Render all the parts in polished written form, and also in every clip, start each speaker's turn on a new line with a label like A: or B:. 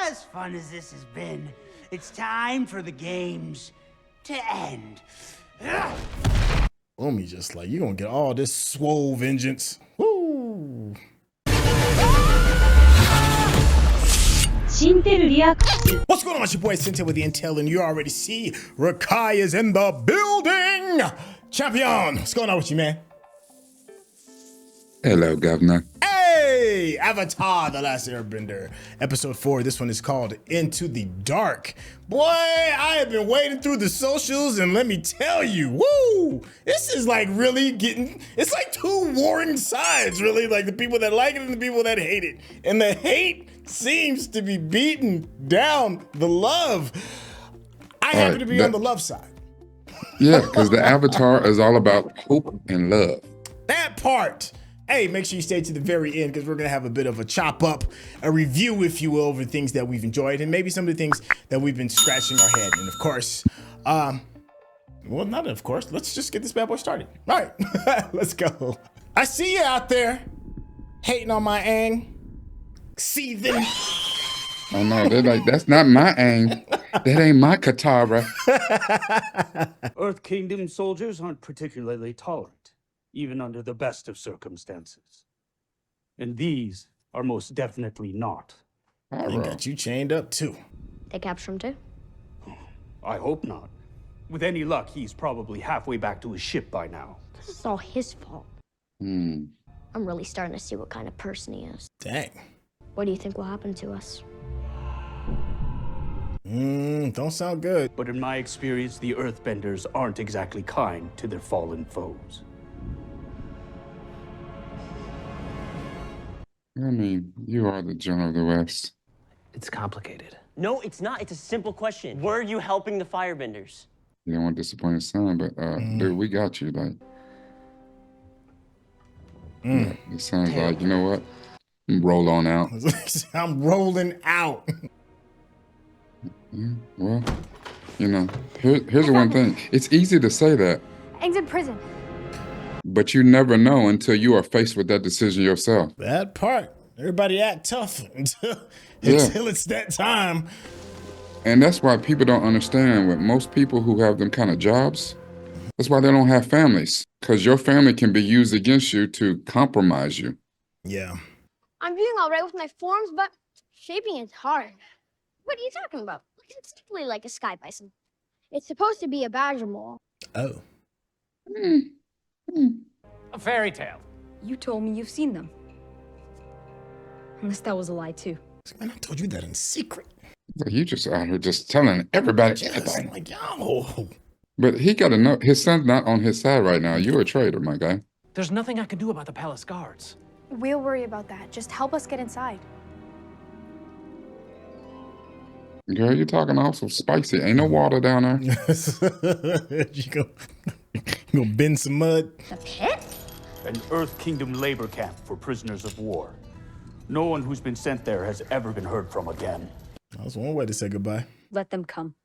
A: As fun as this has been, it's time for the games to end.
B: Boomie just like, you gonna get all this swole vengeance. Woo! What's going on? It's your boy Syntell with the Intel, and you already see Rekkai is in the building. Champion, what's going on with you, man?
C: Hello, Governor.
B: Hey, Avatar: The Last Airbender, episode 4. This one is called Into the Dark. Boy, I have been wading through the socials, and let me tell you, woo, this is like really getting, it's like two warring sides, really, like the people that like it and the people that hate it. And the hate seems to be beating down the love. I happen to be on the love side.
C: Yeah, because the Avatar is all about hope and love.
B: That part. Hey, make sure you stay to the very end because we're going to have a bit of a chop up, a review, if you will, over things that we've enjoyed and maybe some of the things that we've been scratching our head. And of course, well, not of course, let's just get this bad boy started. All right, let's go. I see you out there hating on my Aang, seething.
C: Oh no, they're like, that's not my Aang. That ain't my Katara.
D: Earth Kingdom soldiers aren't particularly tolerant, even under the best of circumstances. And these are most definitely not.
B: They got you chained up too.
E: They capture him too?
D: I hope not. With any luck, he's probably halfway back to his ship by now.
E: This is all his fault. I'm really starting to see what kind of person he is.
B: Dang.
E: What do you think will happen to us?
B: Don't sound good.
D: But in my experience, the Earthbenders aren't exactly kind to their fallen foes.
C: I mean, you are the General of the West.
F: It's complicated.
G: No, it's not. It's a simple question. Were you helping the firebenders?
C: You don't want to disappoint his son, but dude, we got you. Like, yeah, it sounds like, you know what? Roll on out.
B: I'm rolling out.
C: Yeah, well, you know, here's the one thing. It's easy to say that.
H: Aang's in prison.
C: But you never know until you are faced with that decision yourself.
B: That part. Everybody act tough until it's that time.
C: And that's why people don't understand with most people who have them kind of jobs. That's why they don't have families. Because your family can be used against you to compromise you.
B: Yeah.
H: I'm doing all right with my forms, but shaping is hard. What are you talking about? It's simply like a sky bison. It's supposed to be a badger mole.
B: Oh.
F: A fairy tale.
I: You told me you've seen them. Unless that was a lie too.
B: Man, I told you that in secret.
C: You just out here just telling everybody.
B: Like, yo.
C: But he got to know, his son's not on his side right now. You're a traitor, my guy.
F: There's nothing I can do about the palace guards.
H: We'll worry about that. Just help us get inside.
C: Girl, you're talking also spicy. Ain't no water down there.
B: You gonna bend some mud?
E: The pit?
D: An Earth Kingdom labor camp for prisoners of war. No one who's been sent there has ever been heard from again.
B: That's one way to say goodbye.
I: Let them come.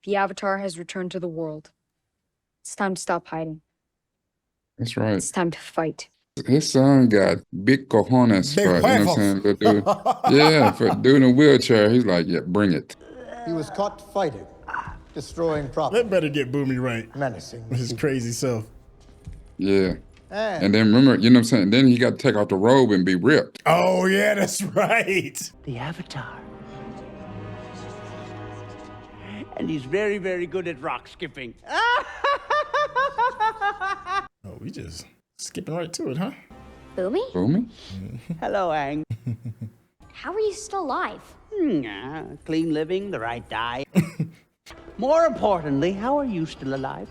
I: The Avatar has returned to the world. It's time to stop hiding.
C: That's right.
I: It's time to fight.
C: His son got big cojones for, you know what I'm saying? The dude, yeah, for dude in a wheelchair. He's like, yeah, bring it.
J: He was caught fighting, destroying property.
B: That better get Boomie right.
J: Menacing.
B: His crazy self.
C: Yeah. And then remember, you know what I'm saying? Then he got to take off the robe and be ripped.
B: Oh, yeah, that's right.
A: The Avatar. And he's very, very good at rock skipping.
B: Oh, we just skipping right to it, huh?
E: Boomy?
C: Boomy?
A: Hello, Aang.
E: How are you still alive?
A: Clean living, the right diet. More importantly, how are you still alive?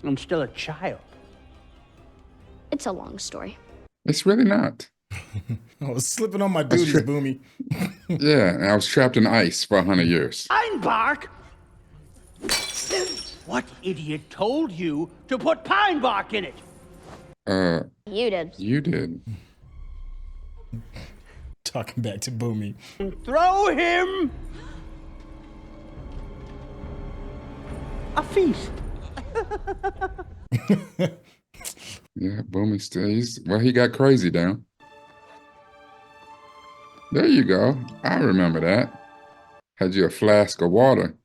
A: I'm still a child.
E: It's a long story.
C: It's really not.
B: I was slipping on my duties, Boomy.
C: Yeah, and I was trapped in ice for 100 years.
A: Pine bark? What idiot told you to put pine bark in it?
E: You did.
C: You did.
B: Talking back to Boomy.
A: Throw him a feast.
C: Yeah, Boomy still, he got crazy down. There you go. I remember that. Had you a flask of water.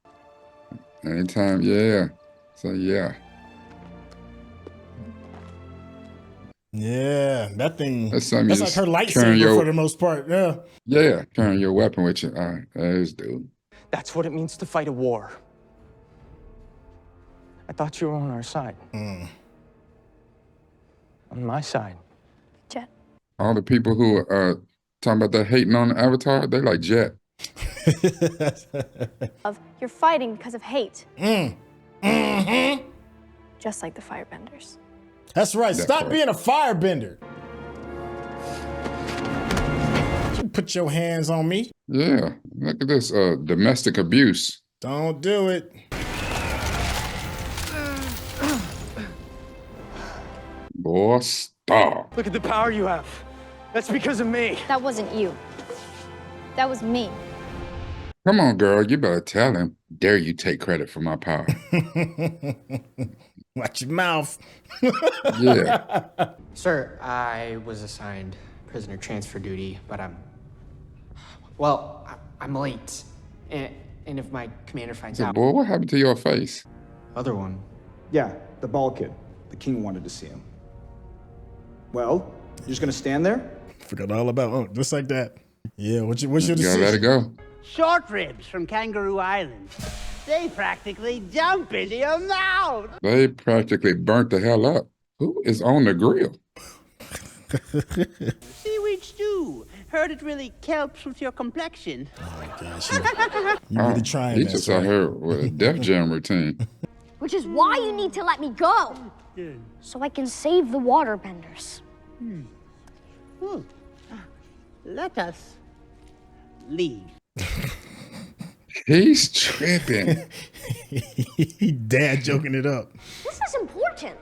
C: Anytime, yeah. So, yeah.
B: Yeah, that thing.
C: That's something
B: That's
C: you
B: like her
C: just carrying
B: lightsaber for the most part. Yeah.
C: Yeah, carrying your weapon with you. All right, there's dude.
K: That's what it means to fight a war. I thought you were on our side. On my side.
I: Jet.
C: All the people who are talking about that hating on the Avatar, they like Jet.
L: You're fighting because of hate.
B: Mm-hmm.
L: Just like the firebenders.
B: That's right. Stop being a firebender. You put your hands on me.
C: Yeah, look at this domestic abuse.
B: Don't do it.
C: Boy, stop.
K: Look at the power you have. That's because of me.
L: That wasn't you. That was me.
C: Come on, girl, you better tell him. Dare you take credit for my power.
B: Watch your mouth.
C: Yeah.
M: Sir, I was assigned prisoner transfer duty, but I'm late. And if my commander finds out...
C: Boy, what happened to your face?
M: Other one.
N: Yeah, the bald kid. The king wanted to see him. Well, you're just gonna stand there?
B: Forgot all about just like that. Yeah, what's your decision?
C: You gotta let it go.
A: Short ribs from Kangaroo Island. They practically jump into your mouth.
C: They practically burnt the hell up. Who is on the grill?
A: Seaweed stew. Heard it really helps with your complexion.
B: Oh my gosh, you really trying
C: He
B: that,
C: just
B: sir.
C: out here with a Def Jam routine.
H: Which is why you need to let me go. So I can save the waterbenders.
A: Let us leave.
C: He's tripping.
B: Dad joking it up.
H: This is important.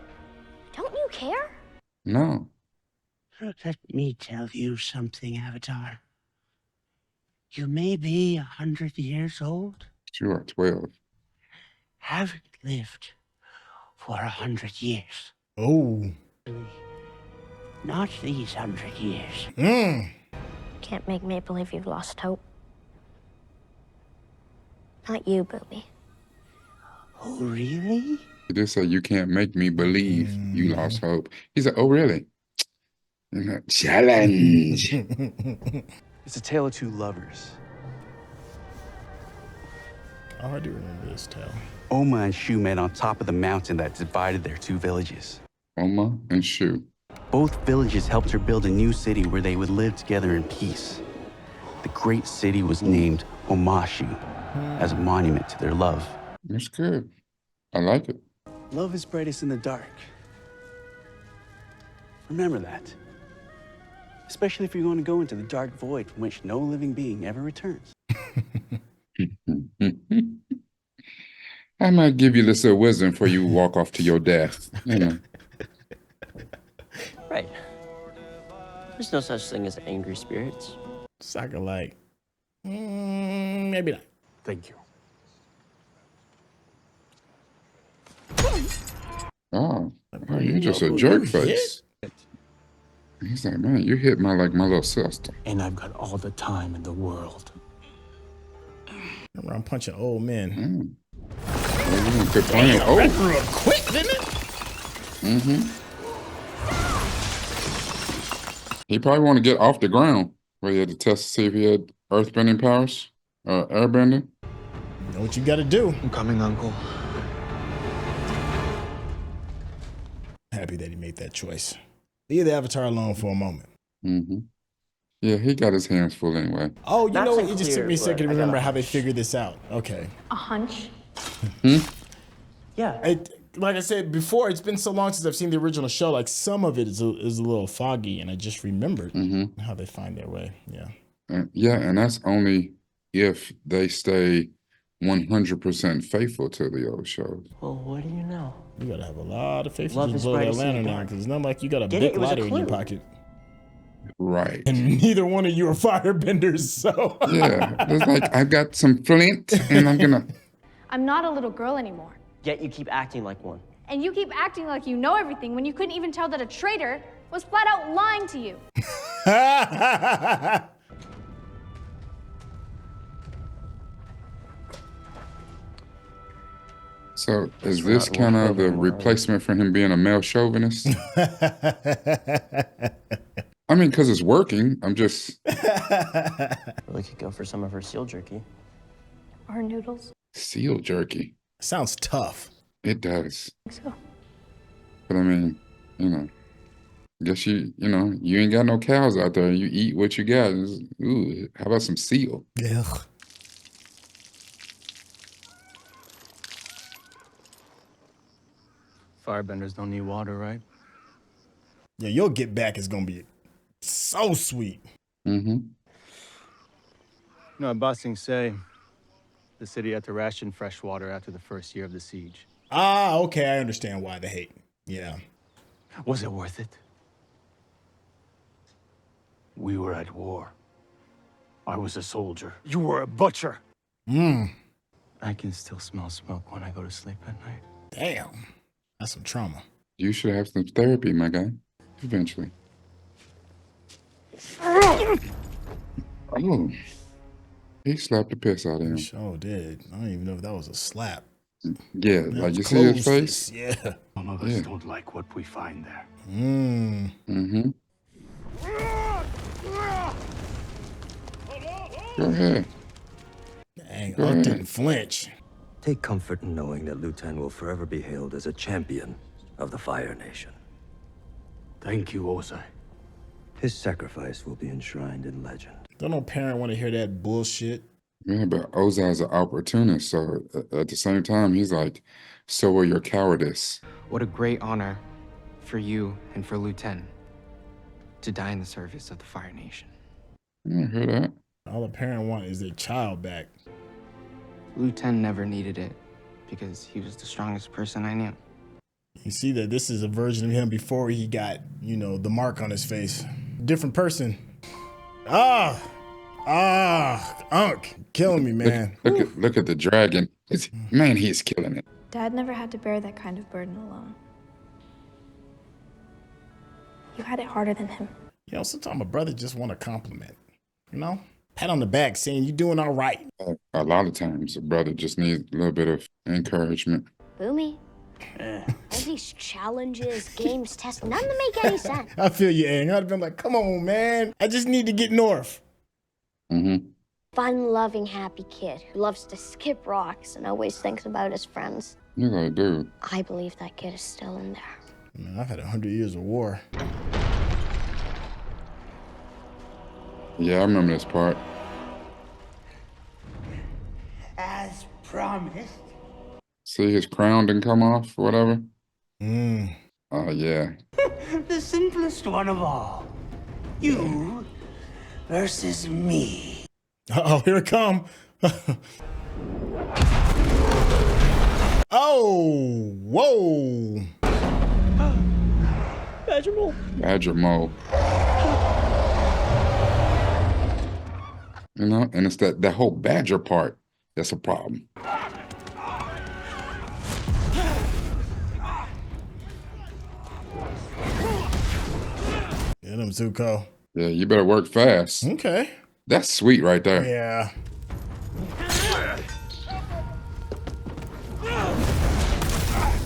H: Don't you care?
C: No.
A: Let me tell you something, Avatar. You may be 100 years old.
C: You are 12.
A: Haven't lived for 100 years.
B: Oh.
A: Not these 100 years.
H: Can't make me believe you've lost hope. Not you, Booby.
A: Oh, really?
C: He just said, you can't make me believe you lost hope. He said, oh, really? Challenge.
K: It's a tale of two lovers.
B: Oh, I do remember this tale.
O: Oma and Shu met on top of the mountain that divided their two villages.
C: Oma and Shu.
O: Both villages helped her build a new city where they would live together in peace. The great city was named Omashu as a monument to their love.
C: That's good. I like it.
O: Love is brightest in the dark. Remember that. Especially if you're going to go into the dark void from which no living being ever returns.
C: I might give you this wisdom before you walk off to your death. You know.
G: Right. There's no such thing as angry spirits.
B: Sokka like, maybe not.
K: Thank you.
C: Oh, you're just a jerk face. He's like, man, you hit my little sister.
K: And I've got all the time in the world.
B: I'm punching old men.
C: Good plan.
B: Oh, that grew up quick, didn't it?
C: He probably want to get off the ground. Where he had to test to see if he had earthbending powers, airbending.
B: You know what you got to do.
M: I'm coming, Uncle.
B: Happy that he made that choice. Leave the Avatar alone for a moment.
C: Yeah, he got his hands full anyway.
B: Oh, you know what? It just took me a second to remember how they figured this out. Okay.
L: A hunch?
G: Yeah.
B: Like I said before, it's been so long since I've seen the original show. Like some of it is a little foggy, and I just remembered how they find their way. Yeah.
C: Yeah, and that's only if they stay 100% faithful to the old shows.
G: Well, what do you know?
B: You gotta have a lot of faith
G: Love
B: to
G: is
B: blow that
G: brightest in the
B: lantern
G: dark.
B: out, because it's not like you got a
G: Get it?
B: big
G: It was a
B: lighter in your
G: clue.
B: pocket.
C: Right.
B: And neither one of you are firebenders, so.
C: Yeah, it's like, I got some flint, and I'm gonna...
L: I'm not a little girl anymore.
G: Yet you keep acting like one.
L: And you keep acting like you know everything when you couldn't even tell that a traitor was flat out lying to you.
C: So is this kind of the replacement for him being a male chauvinist? I mean, because it's working. I'm just...
G: We could go for some of her seal jerky.
L: Or noodles.
C: Seal jerky.
B: Sounds tough.
C: It does.
L: I think so.
C: But I mean, you know, I guess you ain't got no cows out there. You eat what you got. Ooh, how about some seal?
B: Yeah.
K: Firebenders don't need water, right?
B: Yeah, your get back is gonna be so sweet.
K: Mm-hmm. You know, Basing say the city had to ration fresh water after the first year of the siege.
B: Ah, okay, I understand why the hate. Yeah.
K: Was it worth it?
D: We were at war. I was a soldier. You were a butcher.
K: I can still smell smoke when I go to sleep at night.
B: Damn. That's some trauma.
C: You should have some therapy, my guy. Eventually. Oh. He slapped the piss out of him.
B: Sure did. I don't even know if that was a slap.
C: Yeah, like you see his face?
B: Yeah.
D: Some of us don't like what we find there.
C: Mm-hmm. Go ahead.
B: Dang, Unc didn't flinch.
P: Take comfort in knowing that Lutan will forever be hailed as a champion of the Fire Nation.
D: Thank you, Ozai.
P: His sacrifice will be enshrined in legend.
B: Don't no parent want to hear that bullshit.
C: Yeah, but Ozai's an opportunist, so at the same time, he's like, so are your cowardice.
M: What a great honor for you and for Lutan to die in the service of the Fire Nation.
C: I hear that.
B: All a parent want is their child back.
M: Lutan never needed it because he was the strongest person I knew.
B: You see that this is a version of him before he got, you know, the mark on his face. Different person. Unc, killing me, man.
C: Look at the dragon. Man, he's killing it.
L: Dad never had to bear that kind of burden alone. You had it harder than him.
B: You know, sometimes a brother just want a compliment. You know? Pat on the back saying you're doing all right.
C: A lot of times, a brother just needs a little bit of encouragement.
E: Boomy. All these challenges, games, tests, none of them make any sense.
B: I feel you, Aang. I'd have been like, come on, man. I just need to get north.
C: Mm-hmm.
E: Fun-loving, happy kid who loves to skip rocks and always thinks about his friends.
C: You're like, dude.
E: I believe that kid is still in there.
B: Man, I've had 100 years of war.
C: Yeah, I remember this part.
A: As promised.
C: See his crown didn't come off, whatever? Oh, yeah.
A: The simplest one of all. You versus me.
B: Uh-oh, here it come. Oh, whoa.
G: Badger mole.
C: Badger mole. You know, and it's that whole badger part that's a problem.
B: Get him, Zuko.
C: Yeah, you better work fast.
B: Okay.
C: That's sweet right there.
B: Yeah.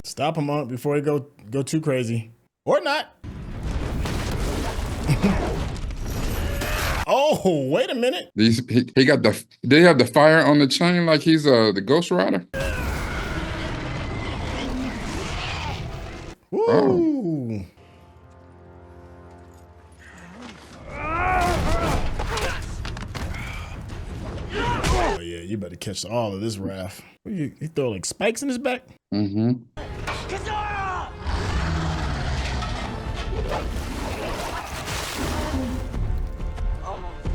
B: Stop him up before he go too crazy. Or not. Oh, wait a minute.
C: He got the, did he have the fire on the chain like he's the Ghost Rider?
B: Woo.
C: Oh.
B: Oh yeah, you better catch all of this wrath. He throw like spikes in his back?
C: Mm-hmm.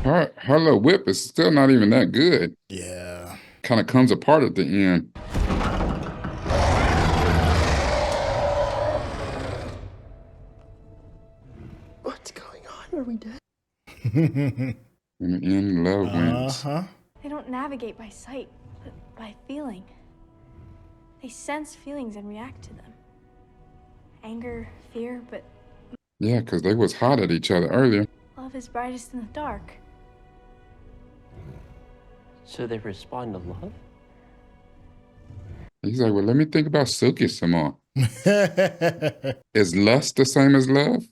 C: Her little whip is still not even that good.
B: Yeah.
C: Kind of comes apart at the end.
G: What's going on? Are we dead?
C: In the end, love wins.
L: They don't navigate by sight, but by feeling. They sense feelings and react to them. Anger, fear, but
C: Yeah, because they was hot at each other earlier.
L: love is brightest in the dark.
G: So they respond to love?
C: He's like, well, let me think about Suki some more. Is lust the same as love?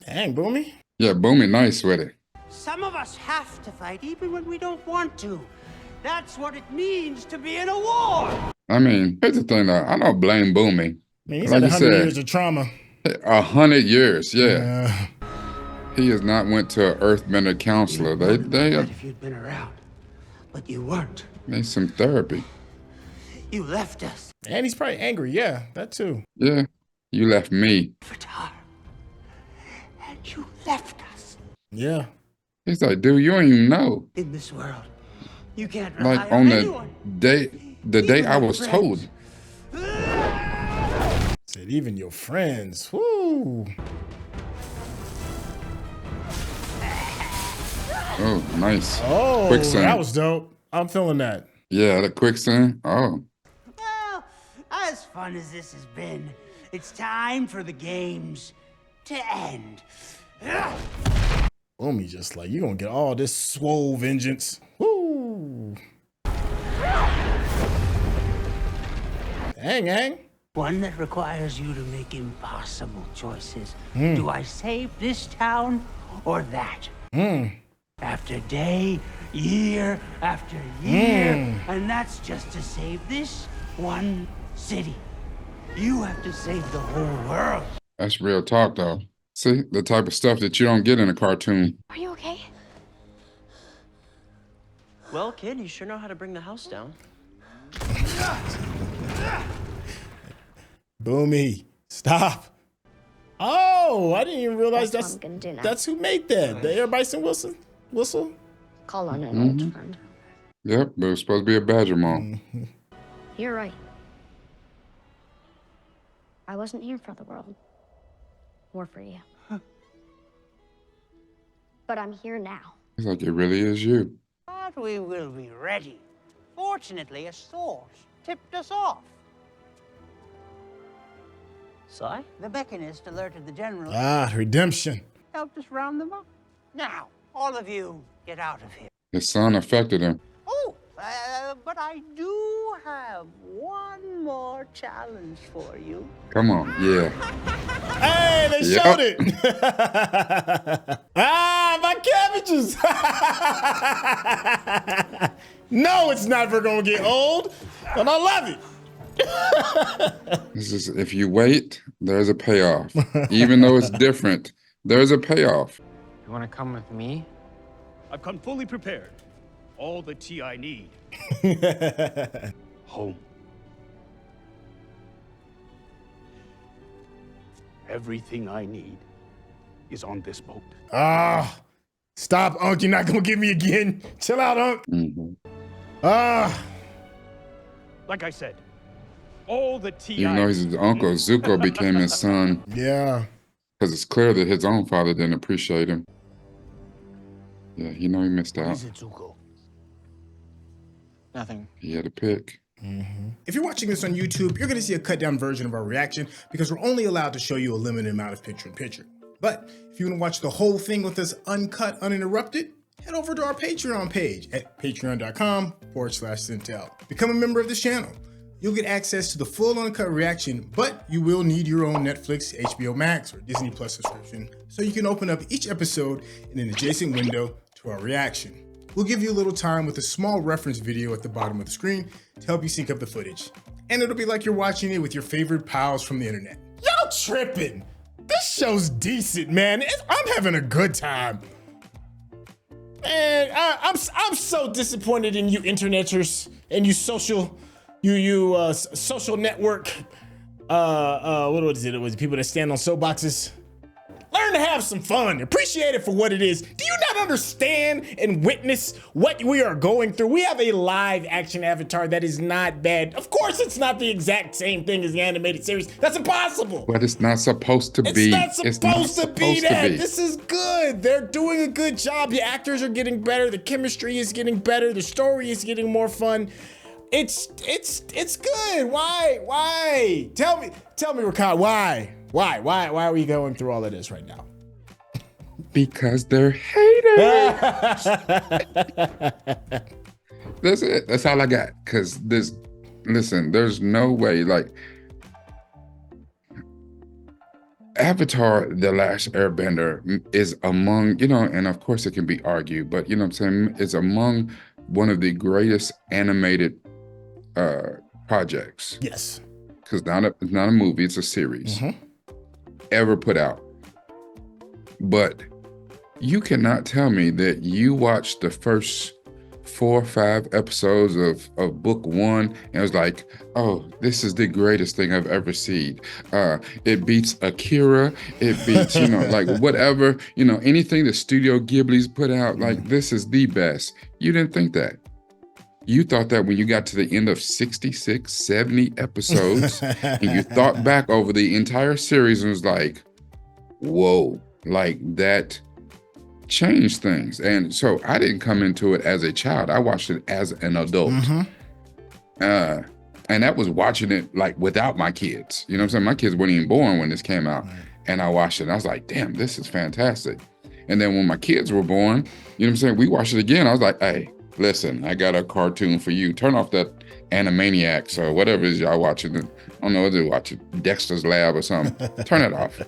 B: Dang, Boomy.
C: Yeah, Boomy nice with it.
A: Some of us have to fight even when we don't want to. That's what it means to be in a war.
C: I mean, here's the thing though. I don't blame Boomy.
B: Man, he's
C: Like
B: had
C: you
B: 100
C: said,
B: years of trauma.
C: 100 years, yeah. He has not went to an earthbender counselor. They
A: If you'd been around, but you weren't.
C: need some therapy.
A: You left us.
B: And he's probably angry. Yeah, that too.
C: Yeah, you left me.
A: And you left us.
B: Yeah.
C: He's like, dude, you don't even know.
A: In this world, you can't rely
C: Like
A: on
C: on the
A: anyone.
C: day I was told.
B: Said even your friends. Woo.
C: Oh, nice.
B: Oh,
C: Quicksand.
B: that was dope. I'm feeling that.
C: Yeah, the quicksand. Oh.
A: Well, as fun as this has been, it's time for the games to end.
B: Boomy just like, you're gonna get all this swole vengeance. Woo. Dang, Aang.
A: One that requires you to make impossible choices.
B: Hmm.
A: Do I save this town or that? After day, year after year. And that's just to save this one city. You have to save the whole world.
C: That's real talk, though. See, the type of stuff that you don't get in a cartoon.
H: Are you okay?
G: Well, kid, you sure know how to bring the house down.
B: Boomy, stop. Oh, I didn't even realize
H: That's what I'm gonna do now.
B: that's who made that. The Air Bison whistle?
H: Call on an old friend.
C: Yep, but it was supposed to be a badger mom.
H: You're right. I wasn't here for the world. Or for you. But I'm here now.
C: It's like it really is you.
A: But we will be ready. Fortunately, a source tipped us off.
G: Sai?
A: The Beckonist alerted the general.
B: Ah, redemption.
A: Helped us round them up. Now, all of you, get out of here.
C: His son affected him.
A: Oh, but I do have one more challenge for you.
C: Come on, yeah.
B: Hey, they
C: Yep.
B: showed it. Ah, my cabbages. No, it's never gonna get old, and I love it.
C: This is, if you wait, there's a payoff. Even though it's different, there's a payoff.
M: You want to come with me?
D: I've come fully prepared. All the tea I need. Home. Everything I need is on this boat.
B: Ah, stop, Unc. You're not gonna get me again. Chill out, Unc. Ah.
D: Like I said, all the tea
C: Even
D: I
C: though he's his uncle, Zuko became his son.
B: Yeah.
C: Because it's clear that his own father didn't appreciate him. Yeah, he know he missed out.
A: Zuko?
M: Nothing.
C: He had to pick.
B: If you're watching this on YouTube, you're going to see a cut down version of our reaction because we're only allowed to show you a limited amount of picture-in-picture. But if you want to watch the whole thing with us uncut, uninterrupted, head over to our Patreon page at patreon.com/Syntell. Become a member of this channel. You'll get access to the full uncut reaction, but you will need your own Netflix, HBO Max, or Disney Plus subscription so you can open up each episode in an adjacent window to our reaction. We'll give you a little time with a small reference video at the bottom of the screen to help you sync up the footage. And it'll be like you're watching it with your favorite pals from the internet. Y'all tripping! This show's decent, man. I'm having a good time. Man, I'm so disappointed in you interneters and you social network. What was it? It was people that stand on soapboxes. Learn to have some fun. Appreciate it for what it is. Do you not understand and witness what we are going through? We have a live action Avatar that is not bad. Of course, it's not the exact same thing as the animated series. That's impossible.
C: But it's not supposed to be.
B: It's not supposed to be that. This is good. They're doing a good job. The actors are getting better. The chemistry is getting better. The story is getting more fun. It's good. Why? Tell me, Rekkai, why? Why are we going through all of this right now?
C: Because they're haters. That's it. That's all I got. Cause listen, there's no way, like, Avatar, The Last Airbender is among, and of course it can be argued, but you know what I'm saying, it's among one of the greatest animated projects.
B: Yes.
C: Because it's not a movie, it's a series ever put out. But you cannot tell me that you watched the first 4 or 5 episodes of book 1 and it was like, oh, this is the greatest thing I've ever seen. It beats Akira, it beats, like whatever, anything that Studio Ghibli's put out, like this is the best. You didn't think that. You thought that when you got to the end of 66, 70 episodes and you thought back over the entire series and was like, whoa, like that changed things. And so I didn't come into it as a child. I watched it as an adult. And that was watching it like without my kids. You know what I'm saying? My kids weren't even born when this came out. And I watched it and I was like, damn, this is fantastic. And then when my kids were born, you know what I'm saying? We watched it again. I was like, hey, listen, I got a cartoon for you. Turn off that Animaniacs or whatever it is y'all watching. I don't know what they're watching. Dexter's Lab or something. Turn it off.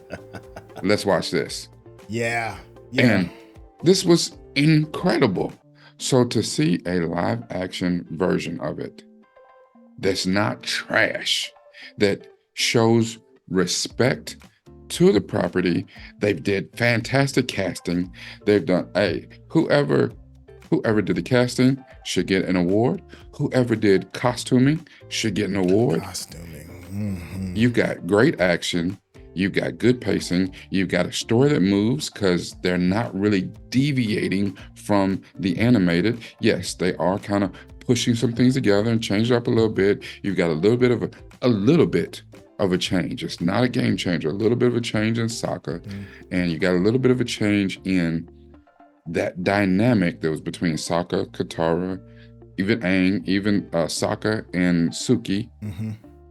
C: Let's watch this.
B: Yeah.
C: And this was incredible. So to see a live action version of it that's not trash, that shows respect to the property, they did fantastic casting. They've done, whoever did the casting should get an award. Whoever did costuming should get an award.
B: Costuming.
C: You've got great action. You've got good pacing. You've got a story that moves because they're not really deviating from the animated. Yes, they are kind of pushing some things together and change it up a little bit. You've got a little bit of a change. It's not a game changer. A little bit of a change in Sokka, and you got a little bit of a change in that dynamic that was between Sokka, Katara, even Aang, even Sokka and Suki.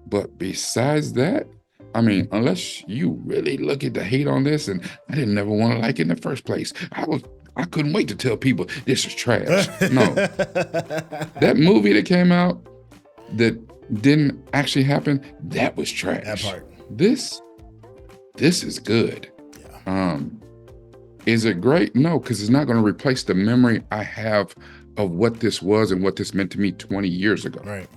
C: But besides that, I mean, unless you really look at the hate on this, and I didn't never want to like it in the first place. I couldn't wait to tell people this is trash. No. That movie that came out that didn't actually happen, that was trash.
B: That part.
C: This is good. Yeah. Is it great? No, because it's not going to replace the memory I have of what this was and what this meant to me 20 years ago.
B: Right.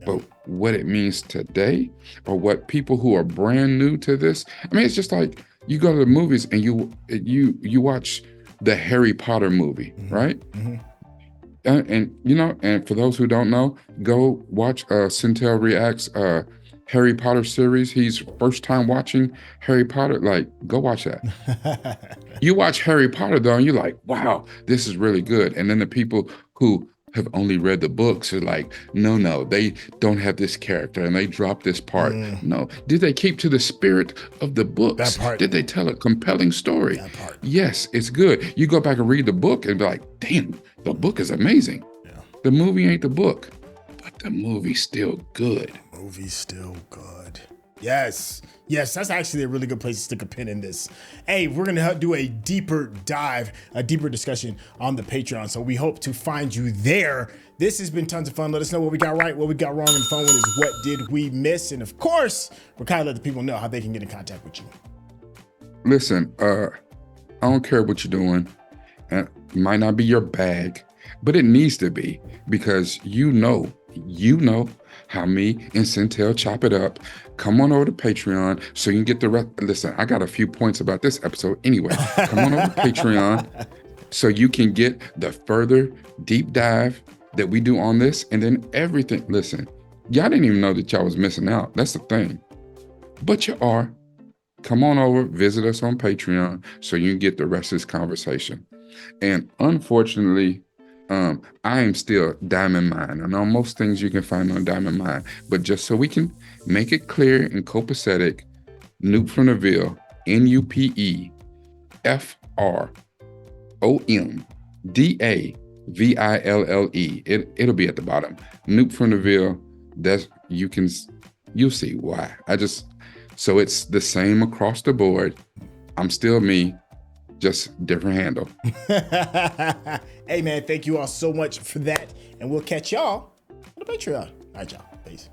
C: But what it means today, or what people who are brand new to this, I mean, it's just like you go to the movies and you watch the Harry Potter movie, right? And for those who don't know, go watch Syntell Reacts Harry Potter series. He's first time watching Harry Potter. Like, go watch that. You watch Harry Potter though, and you're like, wow, this is really good. And then the people who have only read the books are like, no, they don't have this character and they drop this part. No, did they keep to the spirit of the books?
B: That part.
C: Did they tell a compelling story?
B: That part.
C: Yes, it's good. You go back and read the book and be like, damn, the book is amazing.
B: Yeah.
C: The movie ain't the book, but the movie's still good.
B: Movie's still good. Yes, that's actually a really good place to stick a pin in this. Hey, we're gonna do a deeper dive, a deeper discussion on the Patreon. So we hope to find you there. This has been tons of fun. Let us know what we got right, what we got wrong, and the fun one is what did we miss? And of course, we're kind of let the people know how they can get in contact with you.
C: Listen, I don't care what you're doing. It might not be your bag, but it needs to be, because you know how me and Syntell chop it up. Come on over to Patreon so you can get the rest. Listen, I got a few points about this episode anyway. Come on over to Patreon so you can get the further deep dive that we do on this, and then everything. Listen, y'all didn't even know that y'all was missing out. That's the thing. But you are. Come on over, visit us on Patreon so you can get the rest of this conversation. And unfortunately, I am still Diamond Mine. I know most things you can find on Diamond Mine, but just so we can make it clear and copacetic, Nupe from the Ville, NUPEFROMDAVILLE. It'll be at the bottom. Nupe from the Ville. You'll see why. So it's the same across the board. I'm still me. just different handle.
B: Hey man, thank you all so much for that, and we'll catch y'all on the Patreon. All right, y'all. Peace.